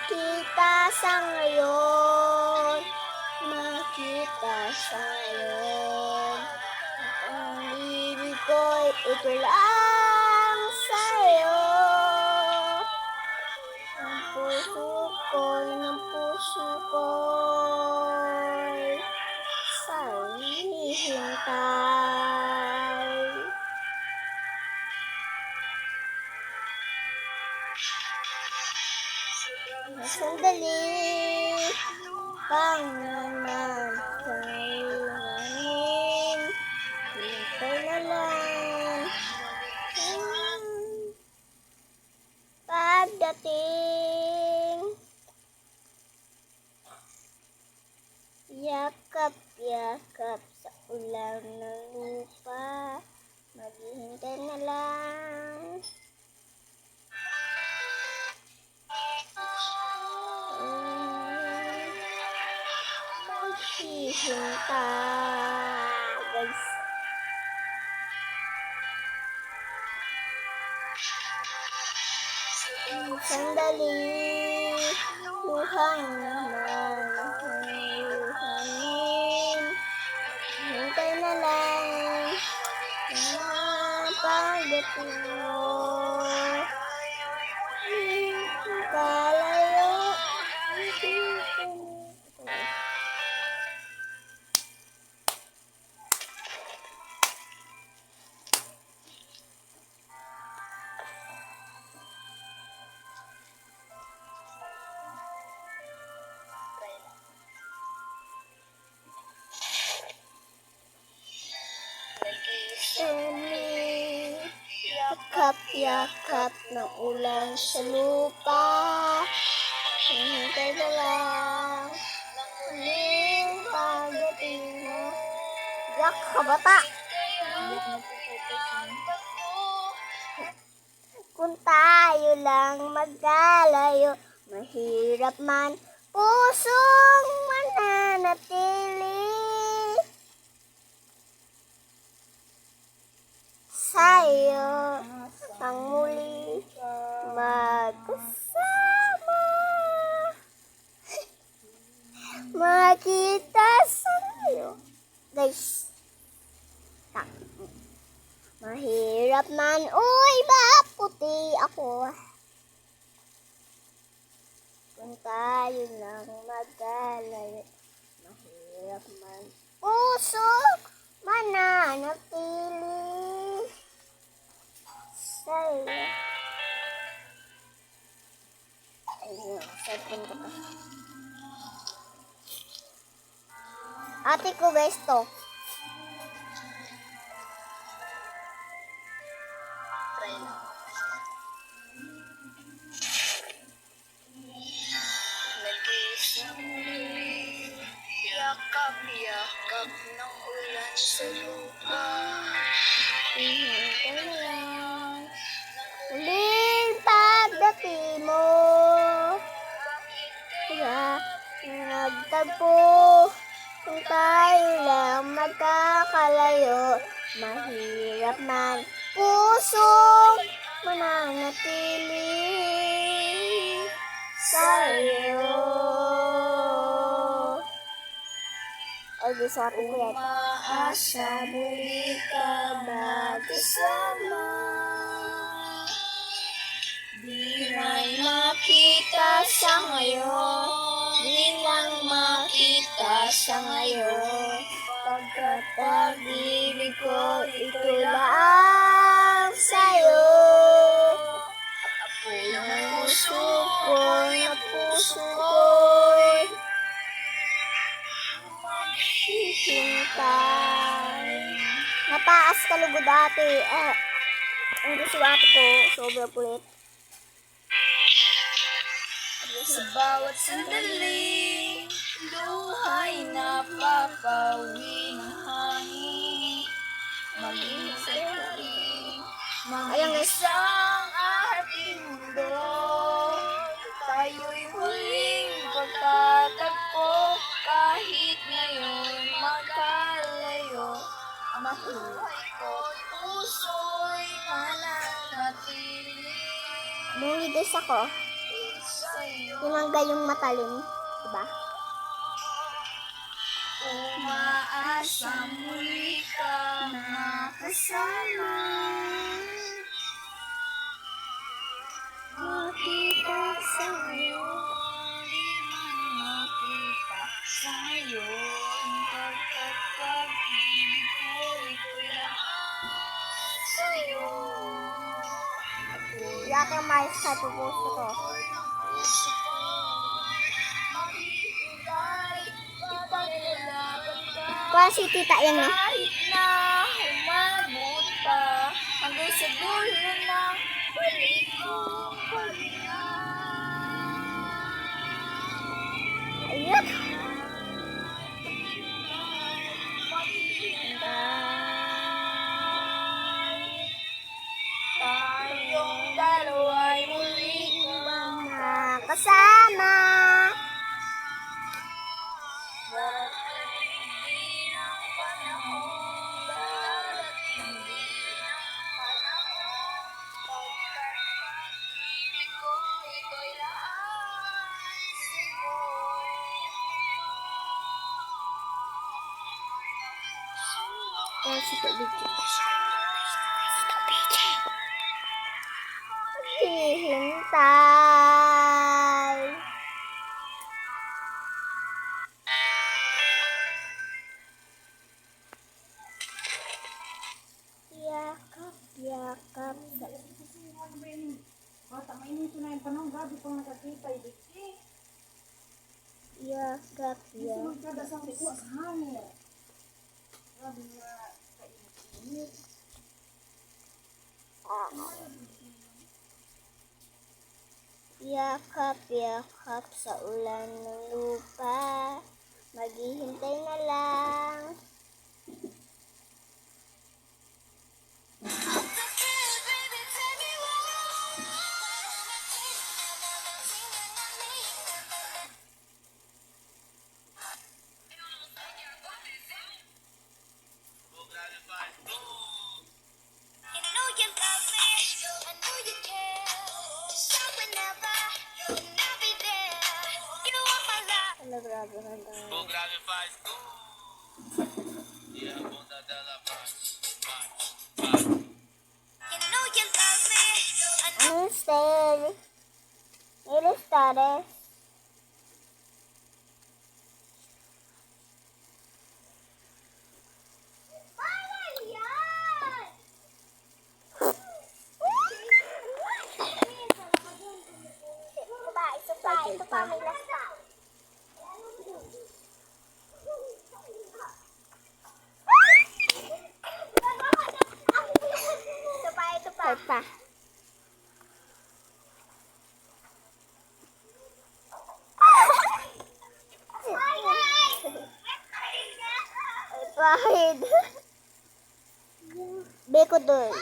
makita sa ngayon, makita sa ngayon. Ang ibig ko'y ito lang sa'yo. Ang puso ko'y sa'yo'y hihintay. Sandali pang naman kailangin, hintay na lang pagdating. Yakap-yakap sa ulan ng lupa, maghihintay na lang. Maghihintay, guys. Sandali, luhang naman hangin, hintay na lang pagdating mo. Kalayo, yakap-yakap ng ulan sa lupa, hintay na lang huling pagdating mo. Yak ka bata! Kung tayo lang magkalayo, mahirap man pusong mananatili sa'yo ang muli magkasama, makita sa'yo. Guys, mahirap man, uy, maputi ako. Kung tayo lang magkalayo, mahirap man puso mananatili sa'yo. Ayun, saan punta ka? Ate ko, besto. Yakap-yakap ng ulan sa lupa, Hintay na lang huling pagdating mo. Kaya nagtagpo, kung tayo lang magkakalayo, mahirap man pusong mananatili sa'yo. Ay, sa atin ko yan. umaasa muli ka magkasama. Di man makita sa ngayon, di man makita sa ngayon, Pagkat pag-ibig ko, ito lang sa'yo. apoy ng Puso puso ko'y maghihintay. nataas ka lugod ate. Ang gusto ate ko, sobrang kulit. Sa bawat sandali, luhay napapawi ng hangin. Maging sa tuwing, Ayan, guys. mag-isang ating mundo. Tayo'y huling pagtatagpo, kahit ngayon magkalayo. Ang buhay ko't puso'y mananatili Bumidis ako. sa sa'yo. Tinanggal yung matalim. Diba? Umaasa muli ka makasama. Makita sa'yo, di man makita sa'yo. Pagkat pag-ibig ko, ito'y lahat sa'yo. Iyak yung mais sa pupusto ko. Puso ko, makikilay, ipaglalaban ka. Kuha si tita yan, no? Kahit na humabot pa hanggang sa dulo ng balik kong paghinga. Ayun. Tayong dalawa'y muling Kasama. darating din ang panahon, darating din ang panahon, pagkat pag-ibig ko, ito'y lahat sa'yo. Kuha si tubig. Hihintay. Yakap, yakap. Bata, mainit na yung panahon. Gabi pang nakakita. Idiki. Yakap, yakap. Magkada sa kuwa sa hangin. Gabi nga kainit. Yakap, yakap sa ulan ng lupa. Maghihintay na lang. Ano, grabe na lang. Grave faz e a bunda dela bate, bate, bate. Ano style? Eres tare. Ito pa, may lasa. Ito pa. Pahid. Beko doon.